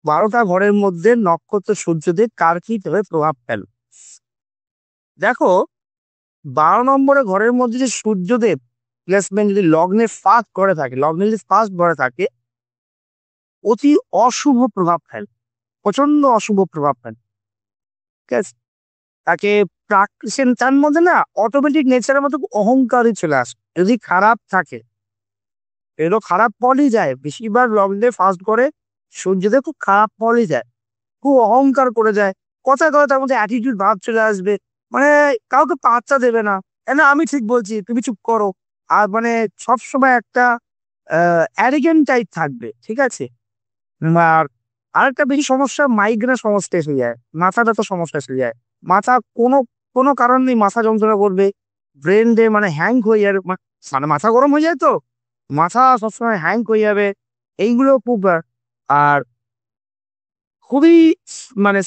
12টা ঘরের মধ্যে নক্ষত্র সূর্যদেব কার কি ভাবে প্রভাব ফেলে। দেখো, 12 নম্বরে ঘরের মধ্যে যে সূর্যদেব প্লেসমেন্ট যদি লগ্নের ফার্স্ট ঘরে থাকে, লগ্নের যদি ফার্স্ট ঘরে থাকে, অতি অশুভ প্রভাব ফেলে, প্রচন্ড অশুভ প্রভাব ফেলে। ঠিক আছে, তাকে তার মধ্যে না অটোমেটিক নেচারের মতো অহংকারই চলে আসে যদি খারাপ থাকে। এরও খারাপ ফলই যায়, বেশিরভাগ লগ্নে ফার্স্ট করে সূর্যদেব খুব খারাপ ফলই যায়, খুব অহংকার করে যায়, কথায় কথা তার মধ্যে অ্যাটিটিউড ভাব চলে আসবে, মানে কাউকে পাত্তা দেবে না, না আমি ঠিক বলছি তুমি চুপ করো। আর মানে সবসময় একটা অ্যারিগেন্ট টাইপ থাকবে। ঠিক আছে, আর আরেকটা বেশি সমস্যা, মাইগ্রেনের সমস্যা এসে যায়, মাথাটা তো সমস্যা এসে যায়, মাথা কোনো কোনো কারণ নেই মাথা যন্ত্রণা করবে, ব্রেন ডে মানে হ্যাং হয়ে যাবে, মানে মাথা গরম হয়ে যায় তো, মাথা সবসময় হ্যাং হয়ে যাবে, এইগুলো খুব আর খুবই মানে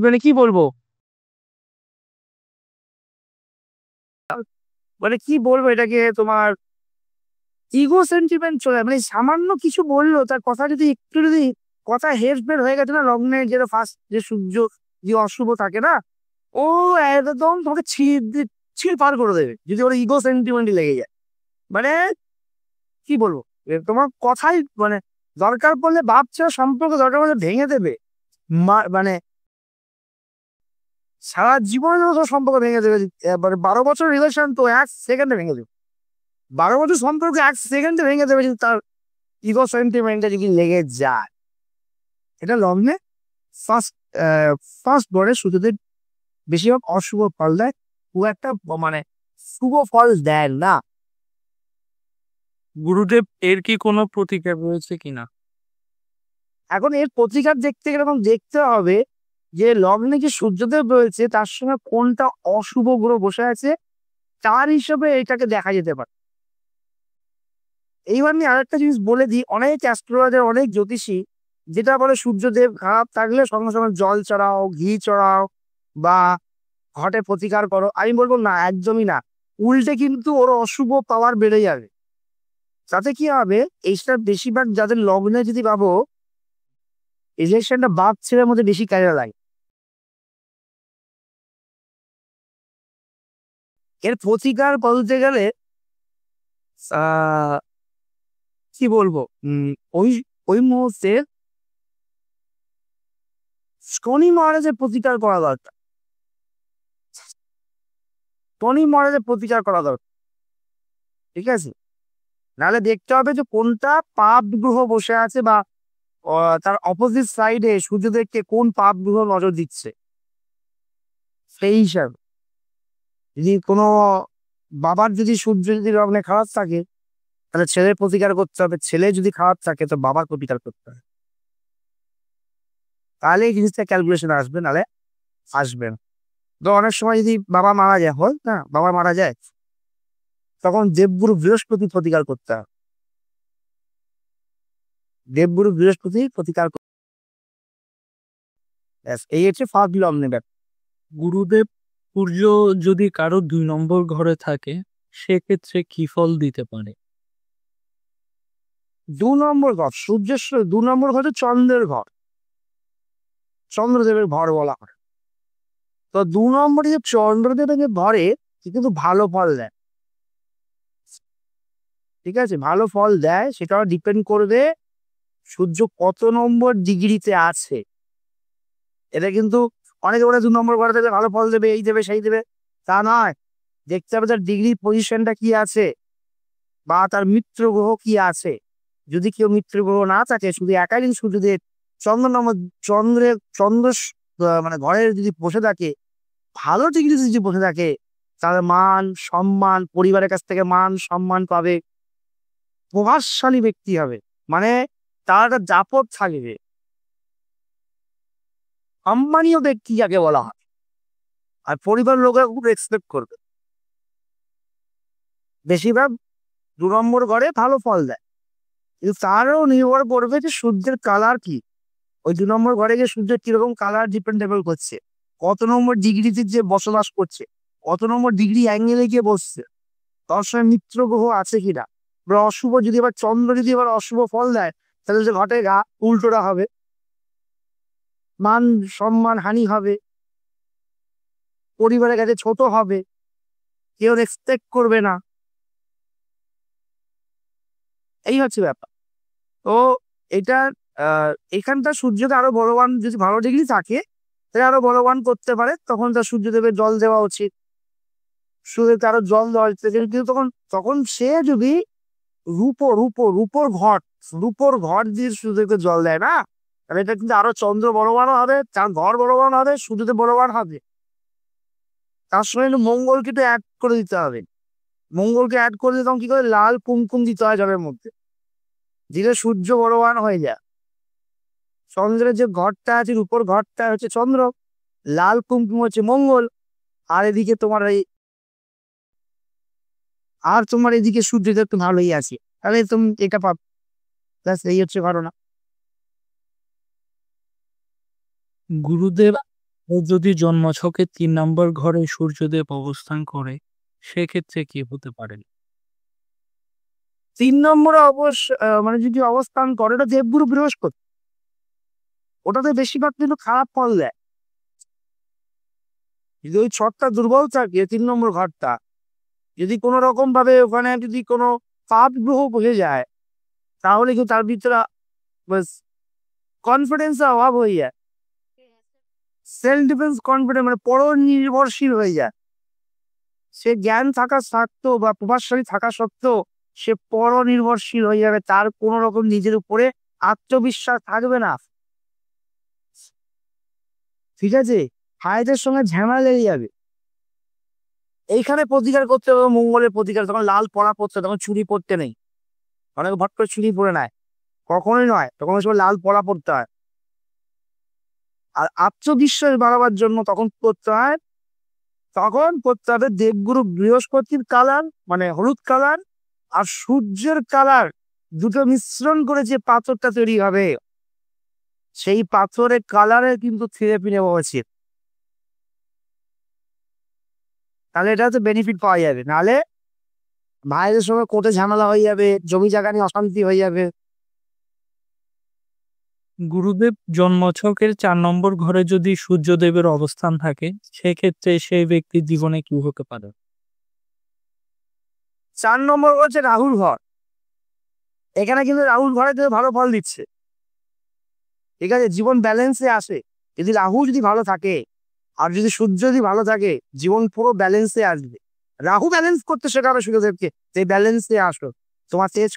মানে কি বলবো, মানে কি বলবো এটাকে, তোমার ইগো সেন্টিমেন্ট চলে, মানে সামান্য কিছু বললো তার কথা যদি একটু যদি কথা হেরফের হয়ে গেছে না, লগ্নে যেটা ফার্স্ট যে সূর্য যে অশুভ থাকে না, ও একদম তোমাকে ছিঁড় পার করে দেবে যদি ওর ইগো সেন্টিমেন্টই লেগে যায়। মানে কি বলবো, তোমার কথাই মানে দরকার পড়লে বাচ্চা সম্পর্ক দরকার পড়লে ভেঙে দেবে, মানে সারা জীবনের মতো সম্পর্ক ভেঙে দেবে। মানে 12 বছর রিলেশন তো 1 সেকেন্ডে ভেঙে দেবে, 12 বছর সম্পর্ক 1 সেকেন্ডে ভেঙে দেবে যদি তার ইগো সেন্টিমেন্টে যদি লেগে যায়। এটা লগ্নে ফার্স্ট ফার্স্ট বর্ডে সূর্যদেব বেশিরভাগ অশুভ ফল দেয়, খুব একটা মানে শুভ ফল দেয় না। গুরুদেব, এর কি কোনো প্রতিকার রয়েছে কিনা? এখন এর প্রতিকার দেখতে গেলে এখন দেখতে হবে যে লগ্নে যে সূর্যদেব রয়েছে তার সঙ্গে কোনটা অশুভ গ্রহ বসে আছে, তার হিসেবে এটাকে দেখা যেতে পারে। এইবার আমি আরেকটা জিনিস বলে দিই, অনেক অ্যাস্ট্রোলজার অনেক জ্যোতিষী যেটা বলে সূর্যদেব খারাপ থাকলে সঙ্গে সঙ্গে জল চড়াও, ঘি চড়াও, বা ঘটে প্রতিকার করো, আমি বলবো না, একদমই না, উল্টে কিন্তু ওর অশুভ পাওয়ার বেড়ে যাবে। তাতে কি হবে, এইটা বেশিরভাগ যাদের লগ্নে যদি ভাবো ইলেকশনটা বাপ ছেলের মধ্যে বেশি কাজে লাগে। এর প্রতিকার বলতে গেলে আহ কি বলবো, ওই ওই মুহূর্তে শনি মহারাজের প্রতিকার করা দরকার, শনি মহারাজের প্রতিকার করা দরকার। ঠিক আছে, নাহলে দেখতে হবে যে কোনটা পাপ গ্রহ বসে আছে, বা তার অপোজিট সাইডে সূর্যদেবকে কোন পাপ গ্রহ নজর দিচ্ছে, সেই হিসাবে যদি কোনো বাবার যদি সূর্য যদি লগ্নে খারাপ থাকে তাহলে ছেলের প্রতিকার করতে হবে, ছেলে যদি খারাপ থাকে তো বাবার প্রতিকার করতে হবে, তাহলে এই জিনিসটা ক্যালকুলেশন আসবে, নাহলে আসবে না। তো অনেক সময় যদি বাবা মারা যায়, হয় না, বাবা মারা যায়, তখন দেবগুরু বৃহস্পতি প্রতিকার করতে হবে, দেবগুরু বৃহস্পতি প্রতিকার ব্যাস, এই হচ্ছে ফার্স্ট লগ্নে ব্যাপার। গুরুদেব, সূর্য যদি কারো 2 নম্বর ঘরে থাকে সেক্ষেত্রে কি ফল দিতে পারে? 2 নম্বর ঘর, সূর্যের 2 নম্বর ঘর হচ্ছে চন্দ্রের ঘর, চন্দ্রদেবের ঘর বলা হয়। তো 2 নম্বরে যে চন্দ্রদেবের যে ঘরে সে কিন্তু ভালো ফল দেয়। ঠিক আছে, ভালো ফল দেয়, সেটা ডিপেন্ড করবে সূর্য কত নম্বর ডিগ্রিতে আছে। এটা কিন্তু অনেকে বলে 2 নম্বর ঘরে দেবে ভালো ফল দেবে, এই দেবে সেই দেবে, তা নয়। দেখতে হবে তার ডিগ্রি পজিশনটা কি আছে, বা তার মিত্র গ্রহ কি আছে। যদি কেউ মিত্র গ্রহ না থাকে, শুধু একাই যদি সূর্যদেব চন্দ্র নম্বর চন্দ্রের চন্দ্র মানে ঘরের যদি বসে থাকে, ভালো ডিগ্রি যদি বসে থাকে, তাহলে মান সম্মান, পরিবারের কাছ থেকে মান সম্মান পাবে, প্রভাবশালী ব্যক্তি হবে, মানে তার একটা জাপদ থাকবে, সম্মানীয় ব্যক্তি যাকে বলা হয়, আর পরিবার লোকেরা খুব রেসপেক্ট করবে। বেশিরভাগ 2 নম্বর ঘরে ভালো ফল দেয়, কিন্তু তারও নির্ভর করবে যে সূর্যের কালার কি, ওই 2 নম্বর ঘরে গিয়ে সূর্যের কিরকম কালার ডিপেন্ডেবল করছে, কত নম্বর ডিগ্রিতে যে বসবাস করছে, কত নম্বর ডিগ্রি অ্যাঙ্গেলে গিয়ে বসছে, তার সঙ্গে মিত্র গ্রহ আছে কিনা। এবার অশুভ যদি এবার চন্দ্র যদি এবার অশুভ ফল দেয়, তাহলে যে ঘটে গা উল্টোটা হবে। মান সম্মান হানি হবে, পরিবারের কাছে ছোট হবে, কেউ রেসপেক্ট করবে না। এই হচ্ছে ব্যাপার। তো এটা এখানটা সূর্যকে আরো বলবান, যদি ভালো ডিগ্রি থাকে তাহলে আরো বলবান করতে পারে, তখন তার সূর্যদেবের জল দেওয়া উচিত। সূর্যকে আরো জল দেওয়া উচিত। কিন্তু তখন তখন সে যদি রূপোর ঘর দিয়ে সূর্যকে জল দেয় না, তাহলে এটা কিন্তু আরো চন্দ্র বলবানও হবে, তার ঘর বলবান হবে, সূর্যদেব বলবান হবে। তার সঙ্গে কিন্তু মঙ্গলকে তো অ্যাড করে দিতে হবে। মঙ্গলকে অ্যাড করে দিতে তখন কি করে, লাল কুমকুম দিতে হয় জলের মধ্যে, দিলে সূর্য বলবান হয়ে যায়। চন্দ্রের যে ঘরটা আছে, উপর ঘরটা হচ্ছে চন্দ্র, লাল কুমকুম হচ্ছে মঙ্গল, আর এদিকে তোমার এদিকে সূর্যটা একটু ভালোই আছে, তাহলে তুমি এটা পাব। ব্যাস, এই হচ্ছে ঘটনা। গুরুদেব, যদি জন্মছকে 3 নম্বর ঘরে সূর্যদেব অবস্থান করে সেক্ষেত্রে কি হতে পারে? 3 নম্বরে মানে যদি অবস্থান করে, ওটা দেবগুরু বৃহস্পতি, ওটাতে বেশিরভাগ কিন্তু খারাপ ফল দেয়। যদি ওই ছকটা দুর্বল থাকে, 3 নম্বর ঘরটা যদি কোনো রকম ভাবে ওখানে যদি কোনো পাপ গ্রহ বসে যায়, তাহলে কিন্তু তার ভিতরে কনফিডেন্সের অভাব হয়ে যায়, সেলফ ডিফেন্স কনফিডেন্স মানে পর নির্ভরশীল হয়ে যায়। সে জ্ঞান থাকা সত্ত্বেও বা প্রভাবশালী থাকা সত্ত্বেও সে পর নির্ভরশীল হয়ে যাবে, তার কোনো রকম নিজের উপরে আত্মবিশ্বাস থাকবে না। ঠিক আছে, ভাইদের সঙ্গে ঝামেলা লেগে যাবে। এইখানে প্রতিকার করতে হবে মঙ্গলের প্রতিকার, তখন লাল পড়া পড়তে, তখন চুরি পড়তে নেই। অনেক ভট করে চুরি পরে নেয়, কখনোই নয়, তখন ওই সময় লাল পড়া পড়তে হয়। আর আত্মবিশ্বাস বাড়াবার জন্য তখন করতে হবে দেবগুরু বৃহস্পতির কালার, মানে হলুদ কালার আর সূর্যের কালার দুটো মিশ্রণ করে যে পাথরটা তৈরি হবে, সেই পাথরের কালারে কিন্তু থেরাপি নেওয়া উচিত। তাহলে এটা তো বেনিফিট পাওয়া যাবে, নাহলে ভাইদের সঙ্গে কোর্টে ঝামেলা হয়ে যাবে, জমি জায়গা নিয়ে অশান্তি হয়ে যাবে। গুরুদেব, জন্মছকের 4 নম্বর ঘরে যদি সূর্যদেবের অবস্থান থাকে সেক্ষেত্রে সেই ব্যক্তির জীবনে কি হতে পারে? 4 নম্বর হচ্ছে রাহুল ঘর। এখানে কিন্তু রাহুল ঘরে কিন্তু ভালো ফল দিচ্ছে। ঠিক আছে, জীবন ব্যালেন্সে আসে যদি রাহু যদি ভালো থাকে, আর যদি সূর্য যদি ভালো থাকে, জীবন পুরো ব্যালেন্সে আসবে। রাহু ব্যালেন্স করতে শেখাবে সূর্যদেবকে, যে ব্যালেন্সে আসো, তোমার তেজ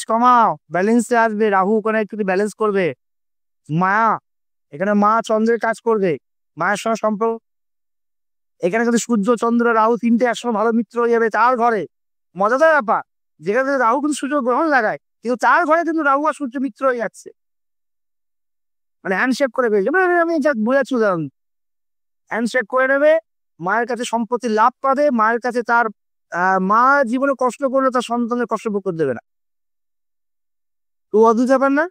কমাও, ব্যালেন্সে আসবে। রাহু ওখানে একটু ব্যালেন্স করবে। মায়া, এখানে মা চন্দ্রের কাজ করবে, মায়ের সঙ্গে সম্পর্ক। এখানে কিন্তু সূর্য চন্দ্র রাহু তিনটে একসঙ্গে ভালো মিত্র হয়ে যাবে তার ঘরে। মজাদার ব্যাপার, যেখানে রাহু কিন্তু সূর্য গ্রহণ লাগায়, কিন্তু তার ঘরে কিন্তু রাহু আর সূর্য মিত্র হয়ে যাচ্ছে, মানে হ্যান্ডশেক করে ফেলছে। মানে আমি যা বোঝাচ্ছি উদাহরণ, হ্যান্ডশেক করে নেবে, মায়ের কাছে সম্পত্তি লাভ পাবে, মায়ের কাছে তার মা জীবনে কষ্ট করলে তার সন্তানের কষ্ট ভোগ করতে দেবে না। তো অদ্ভুত ব্যাপার না?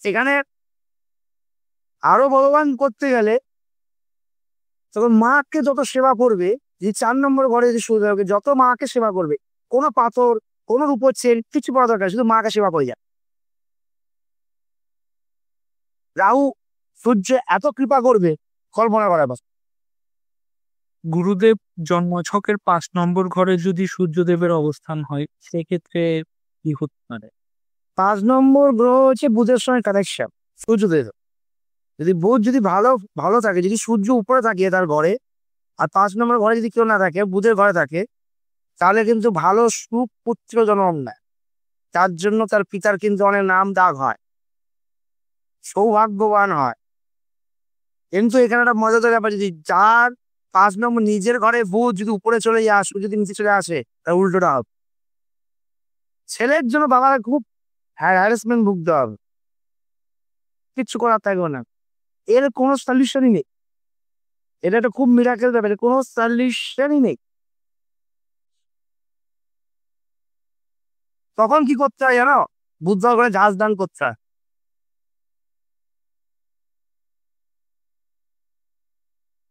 এখানে আরো ভগবান করতে গেলে তখন মাকে যত সেবা করবে, যে 4 নম্বর ঘরে যে সূর্যকে যত মাকে সেবা করবে, কোনো পাথর, কোনো রূপোর চেন কিছু পড়া দরকার, শুধু মাকে সেবা করে যায়। রাহু সূর্য এত কৃপা করবে, কল্পনা করা বাস। গুরুদেব, জন্মছকের 5 নম্বর ঘরে যদি সূর্যদেবের অবস্থান হয় সেক্ষেত্রে কি হতে পারে? 5 নম্বর গ্রহ হচ্ছে বুধের সঙ্গে কানেকশন, সূর্যদেব। যদি বুধ যদি ভালো ভালো থাকে, যদি সূর্য উপরে থাকে তার ঘরে, আর 5 নম্বর ঘরে যদি কেউ না থাকে, বুধের ঘরে থাকে, তাহলে কিন্তু ভালো সুপুত্র জন্ম নেয়। তার জন্য তার পিতার কিন্তু অনেক নাম দাগ হয়, সৌভাগ্যবান হয়। কিন্তু এখানে একটা মজাদার ব্যাপার, যদি যার 5 নম্বর নিজের ঘরে বুধ যদি উপরে চলে যায়, সূর্য যদি নিচে চলে আসে, তার উল্টোটা হবে। ছেলের জন্য বাবারা খুব হ্যারাসমেন্ট ভুগতে হবে, কিচ্ছু করার থাকবে না, এর কোনো সলিউশনই নেই। এটা একটা খুব মিরাকেল ব্যাপার, কোনো সলিউশনই নেই। তখন কি করতে হয় জানো? বুধবার করে জাহাজ দান করতে হয়।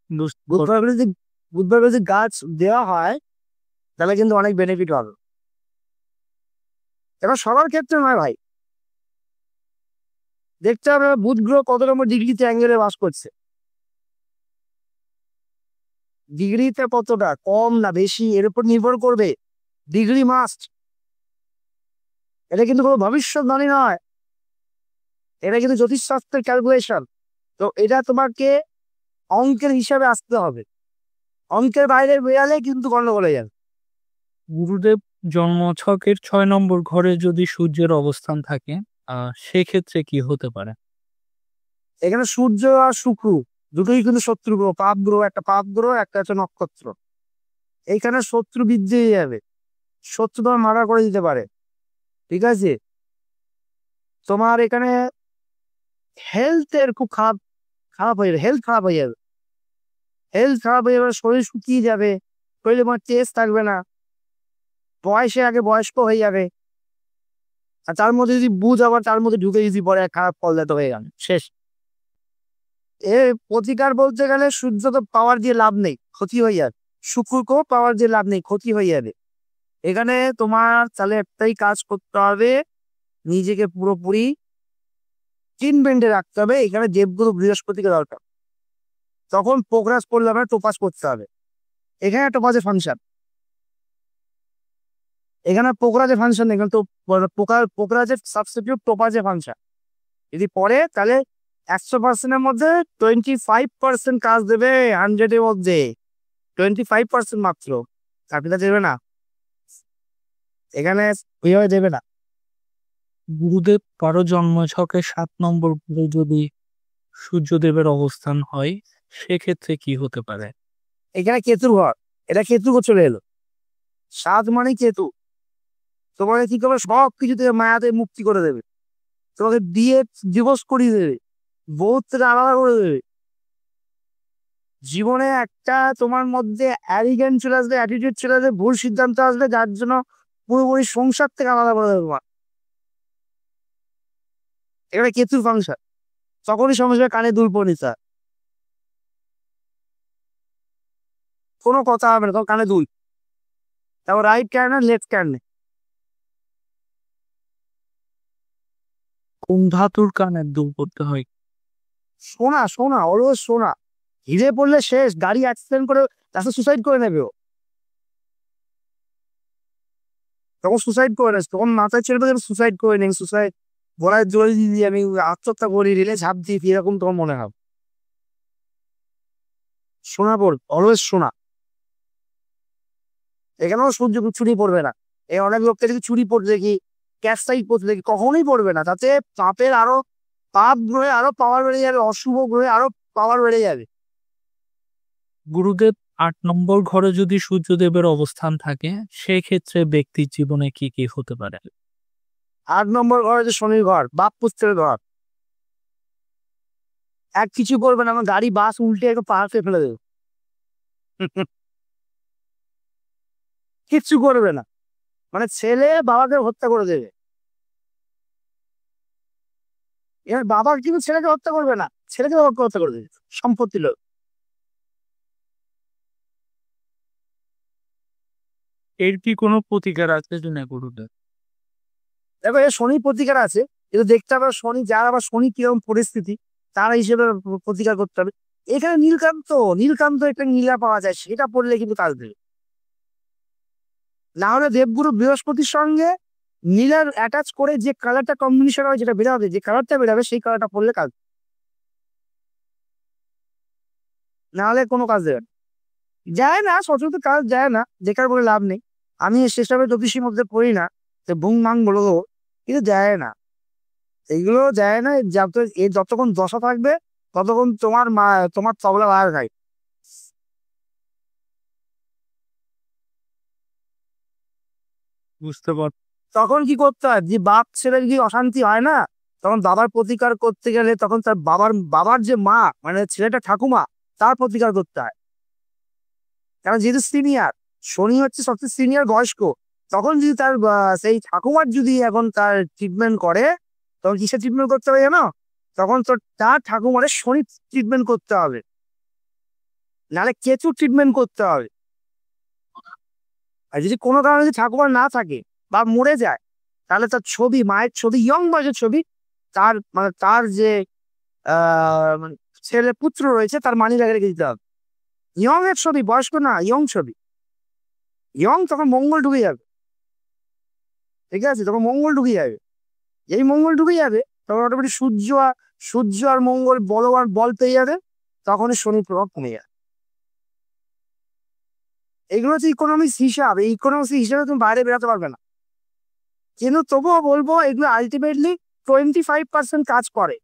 বুঝতে পার- বুধবার করে যদি গাছ দেওয়া হয়, তাহলে কিন্তু অনেক বেনিফিট হবে। এবার সবার ক্ষেত্রে নয় ভাই, দেখতে হবে বুধ গ্রহ কত নম্বর ডিগ্রিতে অ্যাঙ্গেলে বাস করছে, ডিগ্রিতে কতটা কম না বেশি এর উপর নির্ভর করবে। ডিগ্রি মাস্ট, এটা কিন্তু কোনো ভবিষ্যৎবাণী নয়, এটা কিন্তু জ্যোতিষশাস্ত্রের ক্যালকুলেশন। তো এটা তোমাকে অঙ্কের হিসাবে আসতে হবে, অঙ্কের বাইরে বেরালে কিন্তু গন্ডগোল হয়ে যাবে। গুরুদেব, জন্মছকের 6 নম্বর ঘরে যদি সূর্যের অবস্থান থাকে সেক্ষেত্রে কি হতে পারে? এখানে সূর্য আর শুক্র দুটোই কিন্তু শত্রু গ্রহ, পাপ গ্রহ, একটা পাপ গ্রহ, একটা হচ্ছে নক্ষত্র। এইখানে শত্রু বৃদ্ধি হয়ে যাবে, শত্রু তোমার মার্ডার করে দিতে পারে, ঠিক আছে। তোমার এখানে হেলথের খুব খারাপ খারাপ হয়ে যাবে, হেলথ খারাপ হয়ে যাবে, হেলথ খারাপ হয়ে যাবে, শরীর শুকিয়ে যাবে, শরীরে তোমার তেজ থাকবে না, বয়সে আগে বয়স্ক হয়ে যাবে। আর তার মধ্যে যদি বুঝ আবার তার মধ্যে ঢুকে যদি পরে খারাপ ফল দিতে হয়ে গেল, শেষ। এর প্রতিকার বলতে গেলে সূর্য তো পাওয়ার দিয়ে লাভ নেই, ক্ষতি হয়ে যাবে, শুক্রকেও পাওয়ার দিয়ে লাভ নেই, ক্ষতি হয়ে যাবে। এখানে তোমার তাহলে একটাই কাজ করতে হবে, নিজেকে পুরোপুরি ট্রিটমেন্টে রাখতে হবে। এখানে দেবগুরু বৃহস্পতিকে দরকার, তখন প্রোগ্রাস করলে হবে, টোপাস করতে হবে। এখানে টোপাজের ফাংশন, এখানে পোকরাজের ফাংশন নেই, কিন্তু পোকরাজের সাবস্টিটিউট টোপাজের ফাংশন। যদি পড়ে তাহলে 100%-এর মধ্যে 25% কাজ দেবে, 100-এর মধ্যে 25% মাত্র, চাকরিটা দেবে না, এখানে ওইভাবে দেবে না। গুরুদেব, কারো জন্মছকে 7 নম্বর ঘরে যদি সূর্যদেবের অবস্থান হয় সেক্ষেত্রে কি হতে পারে? এখানে কেতুর ঘর, এটা কেতু চলে এলো, 7 মানে কেতু, তোমাকে কি করবে, সব কিছু থেকে মায়াতে মুক্তি করে দেবে, তোমাকে দিয়ে ডিভোর্স করিয়ে দেবে, বউ থেকে আলাদা করে দেবে। জীবনে একটা তোমার মধ্যে অ্যারিগেন্ট চলে আসবে, অ্যাটিটিউড চলে আসবে, ভুল সিদ্ধান্ত আসবে, যার জন্য পুরোপুরি সংসার থেকে আলাদা করে দেবে তোমার। এখানে কেতুর ফাংশন, তখনই সমস্যা কানে দুল পরিতা, কোনো কথা হবে না, তখন কানে দুল, তারপর রাইট ক্যান আর লেফট ক্যান। কোন ধাতুর কানের দুল করতে হয়? সোনা, সোনা, অলওয়েজ সোনা। হিরে পড়লে শেষ, গাড়ি অ্যাক্সিডেন্ট করে তারপর সুসাইড করে নেবে ও, তখন সুসাইড করে নেস, তখন মাথায় ছেড়ে দেবে সুসাইড করে নেই, সুসাইড গলায় জড়িয়ে দিয়ে আমি আত্মহত্যা করি, রেলে ঝাঁপ দিই, এরকম তোমার মনে হবে। সোনা পড়, অলওয়েজ সোনা। এখানেও সূর্য চুরি পড়বে না, এই অনেক লোককে দেখি চুরি পড়তে দেখি, ক্যাশ সাইড পড়তে দেখি, কখনোই পড়বে না, তাতে পাপের আরো, পাপ গ্রহে আরো পাওয়ার বেড়ে যাবে, অশুভ গ্রহে আরো পাওয়ার বেড়ে যাবে। গুরুদেব, 8 নম্বর ঘরে যদি সূর্যদেবের অবস্থান থাকে সেক্ষেত্রে ব্যক্তির জীবনে কি কি হতে পারে? 8 নম্বর ঘর হচ্ছে শনির ঘর, বাপ পুত্রের ঘর। এক কিছু করবে না, আমার গাড়ি বাস উল্টে একটু পাহাড়ে ফেলে দেবে, কিচ্ছু করবে না, মানে ছেলে বাবাকে হত্যা করে দেবে। এবার বাবা কিন্তু ছেলেকে হত্যা করবে না, ছেলেকে বাবাকে হত্যা করে দেবে, সম্পত্তি লোক। এর কি কোনো প্রতিকার আছে কিনা গুরুদেব? দেখো এর শনি প্রতিকার আছে, কিন্তু দেখতে হবে শনি যার, আবার শনি কিরকম পরিস্থিতি তার হিসেবে প্রতিকার করতে হবে। এখানে নীলকান্ত, নীলকান্ত একটা নীলা পাওয়া যায়, সেটা পড়লে কিন্তু কাজ দেবে। না হলে দেবগুরু বৃহস্পতির সঙ্গে নীলার অ্যাটাচ করে যে কালারটা কম্বিনেশন হয়, যেটা বেরোবে, যে কালারটা বেরোবে সেই কালারটা পড়লে কাজ, না হলে কোনো কাজ দেবে না। যায় না, সচরাচর কাজ যায় না, বেকার বলে লাভ নেই। আমি সেসবে জ্যোতিষীর মধ্যে পড়ি না, তো বুং মাং বলে দেবো, কিন্তু যায় না, এইগুলো যায় না। যতক্ষণ দশা থাকবে ততক্ষণ তোমার মা, তোমার তবলা বার খাই। বুঝতে পার। তখন কি করতে হয়, যে বাপ ছেলের কি অশান্তি হয় না, তখন বাবার প্রতিকার করতে গেলে তখন তার বাবার বাবার যে মা, মানে ছেলেটা ঠাকুমা, তার প্রতিকার করতে হয়। কারণ যেহেতু সিনিয়র, শনি হচ্ছে সবচেয়ে সিনিয়র বয়স্ক, তখন যদি তার সেই ঠাকুমার যদি এখন তার ট্রিটমেন্ট করে, তখন কিসের ট্রিটমেন্ট করতে হবে জানো, তখন তো তার ঠাকুমারে শনি ট্রিটমেন্ট করতে হবে, নাহলে কেঁচুর ট্রিটমেন্ট করতে হবে। আর যদি কোনো কারণে যদি ঠাকুর না থাকে বা মরে যায়, তাহলে তার ছবি, মায়ের ছবি, ইয়ং বয়সের ছবি, তার মানে তার যে মানে ছেলে পুত্র রয়েছে তার মানি ব্যাগে রেখে দিতে হবে। ইয়ং এর ছবি, বয়স্ক না, ইয়ং ছবি। ইয়ং তখন মঙ্গল ঢুকে যাবে, ঠিক আছে, তখন মঙ্গল ঢুকে যাবে। এই মঙ্গল ঢুকে যাবে তখন অটোমেটিক সূর্য আর মঙ্গল বলবান বল পেয়ে যাবে, তখনই শনির প্রভাব কমে যাবে। এগুলো হচ্ছে ইকোনমিক্স হিসাব। এই ইকোনমিক্স হিসাবে তুমি বাইরে বেরোতে পারবে না। কিন্তু তবুও বলবো এগুলো আলটিমেটলি 25% কাজ করে।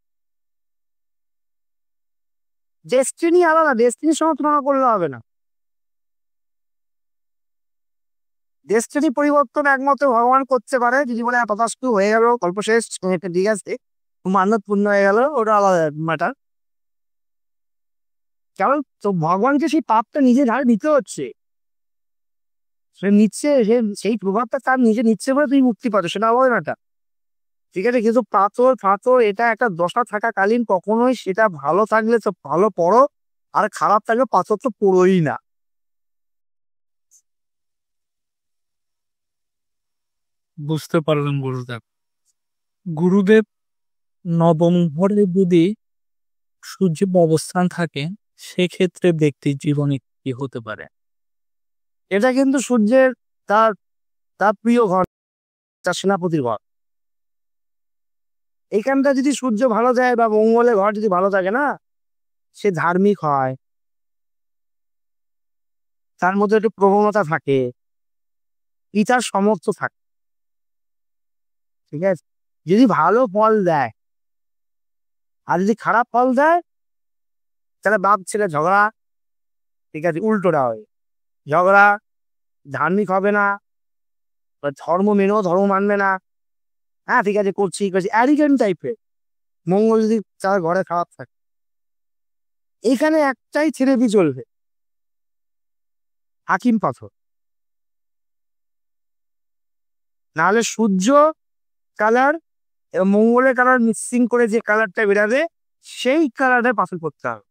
ডেস্টিনি আলাদা, ডেস্টিনির সঙ্গে তুলনা করলে হবে না। ডেস্টিনি পরিবর্তন একমাত্র ভগবান করতে পারে, যদি বলে তথাস্তু হয়ে গেল, গল্প শেষ, ঠিক আছে, মান্যত পূর্ণ হয়ে গেল, ওটা আলাদা ম্যাটার। কারণ তো ভগবানকে সেই পাপটা নিজের ঘাড়ে নিতে হচ্ছে, সে নিচ্ছে, সেই প্রভাবটা তার নিজে নিচ্ছে বলে তুমি মুক্তি পাচ্ছ, সেটা হবে না। ঠিক আছে, কিন্তু পাথর ফাথর এটা একটা দশা থাকাকালীন কখনোই সেটা ভালো থাকলে তো ভালো পড়ো, আর খারাপ থাকলে পাথর তো পড়োই না। বুঝতে পারলাম গুরুদেব। গুরুদেব, নবম ঘরে যদি সূর্যের অবস্থান থাকে সেক্ষেত্রে ব্যক্তির জীবনে কি হতে পারে? এটা কিন্তু সূর্যের তার তার প্রিয় ঘর, তার সেনাপতির ঘর। এখানটা যদি সূর্য ভালো যায় বা মঙ্গলের ঘর যদি ভালো থাকে না, সে ধার্মিক হয়, তার মধ্যে একটু প্রবণতা থাকে, পিতার সমর্থ থাকে, ঠিক আছে। যদি ভালো ফল দেয়, আর যদি খারাপ ফল দেয়, তাহলে বাপ ছেলে ঝগড়া, ঠিক আছে, উল্টোটা হয়, ঝগড়া, ধার্মিক হবে না, বা ধর্ম মেনেও ধর্ম মানবে না। হ্যাঁ ঠিক আছে, করছি করছি, অ্যারিগেন্ট টাইপের। মঙ্গল যদি তার ঘরে খারাপ থাকে, এখানে একটাই থেরাপি চলবে, হাকিম পাথর। নাহলে সূর্য কালার এবং মঙ্গলের কালার মিক্সিং করে যে কালারটা বেরাবে, সেই কালারটা পাথর করতে হবে,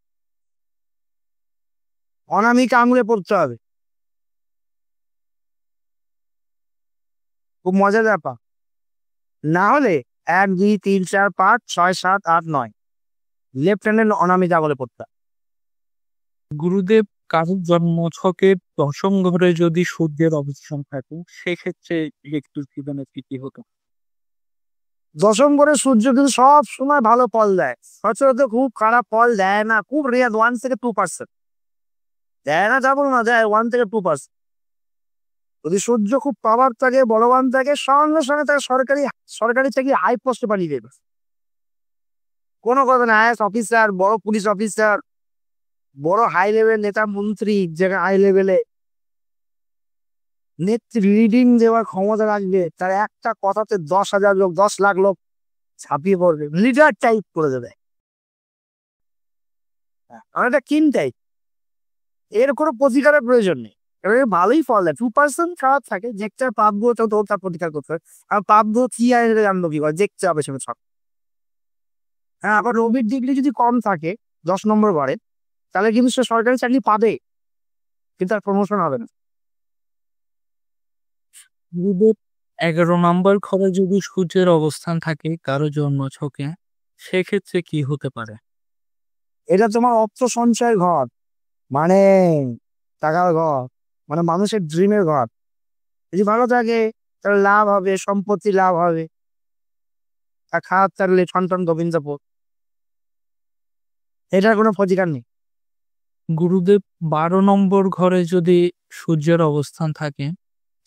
অনামিকা আঙুলে পড়তে হবে। খুব মজার ব্যাপার। না হলে 1 2 3 4 5 6 7 8 9 লেফট হ্যান্ডের অনামিকা আঙুলে পড়তে হবে। গুরুদেব, কারোর জন্ম ছকের দশম ঘরে যদি সূর্যের অবস্থান থাকে সেক্ষেত্রে ব্যক্তির জীবনে কি হতো? দশম করে সূর্য কিন্তু সব সময় ভালো ফল দেয়, সচরাচর খুব খারাপ ফল দেয় না, খুব রেয়ার, 1 থেকে 2%। দেয় না যাবো না, দেয় 1 থেকে 2%। যদি সূর্য খুব পাওয়ার থাকে, বলবান থাকে, সঙ্গে সঙ্গে তাকে সরকারি সরকারি চাকরি হাই পোস্টে পাঠিয়ে দেবে। কোনো কথা না, আইএস অফিসার, বড় পুলিশ অফিসার, বড় হাই লেভেল নেতা মন্ত্রী, যেখানে হাই লেভেলে নেত্রী লিডিং দেওয়ার ক্ষমতা রাখবে, তার একটা কথাতে 10,000 লোক, 10 লাখ লোক ছাপিয়ে পড়বে, লিডার টাইপ করে দেবে। অনেকটা কিন টাইপ। এর কোনো প্রতিকারের প্রয়োজন নেই, এবার ভালোই ফল দেয়। 2% খারাপ থাকে, যেটা পাবো তো তার প্রতিকার করতে হবে। আর পাবো কি আর জানবো কি করে, দেখতে হবে সেটা সব। হ্যাঁ, আবার রবির ডিগ্রি যদি কম থাকে 10 নম্বর ঘরে, তাহলে কিন্তু সে সরকারি চাকরি পাবে, কিন্তু তার প্রমোশন হবে না। গুরুদেব, 11 নম্বর ঘরে যদি সূর্যের অবস্থান থাকে কারো জন্ম ছকে সেক্ষেত্রে কি হতে পারে? এটা তোমার অর্থ সঞ্চয়ের ঘর, মানে টাকার ঘর, মানে মানুষের ড্রিমের ঘর। যদি ভালো থাকে তাহলে লাভ হবে, সম্পত্তি লাভ হবে। আর খারাপ থাকলে সন্তান গোবিন্দপুর, এটার কোনো প্রতিকার নেই। গুরুদেব, 12 নম্বর ঘরে যদি সূর্যের অবস্থান থাকে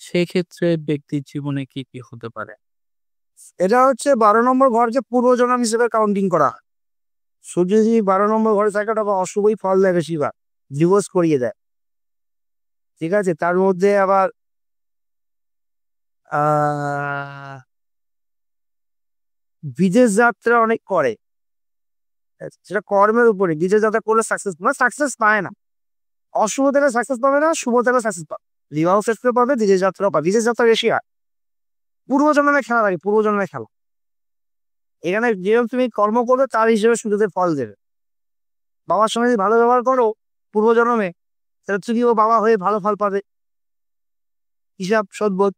সেক্ষেত্রে ব্যক্তির জীবনে কি হতে পারে? এটা হচ্ছে 12 নম্বর ঘরকে পূর্বজন্ম হিসেবে কাউন্টিং করা হয়। সূর্য যদি 12 নম্বর ঘরে থাকে, ওটা আবার অশুভই ফল দেয়, বেশিরভাগ ডিভোর্স করিয়ে দেয়, ঠিক আছে। তার মধ্যে আবার আহ বিদেশ যাত্রা অনেক করে, সেটা কর্মের উপরে। বিদেশ যাত্রা করলে সাকসেস পায় না। অশুভ থেকে সাকসেস পাবে না, শুভ থেকে সাকসেস পাবে, বিবাহ ক্ষেত্রে পাবে, বিদেশ যাত্রাও পাবে। বিদেশ যাত্রা বেশি হয়, পূর্বজন্মের খেলা থাকে, পূর্বজন্মের খেলা। এখানে যেরকম তুমি কর্ম করবে তার হিসেবে সূর্যদেব ফল দেবে। বাবার সঙ্গে যদি ভালো ব্যবহার করো পূর্বজন্মে, তাহলে তুমিও বাবা হয়ে ভালো ফল পাবে। হিসাব সদবোধ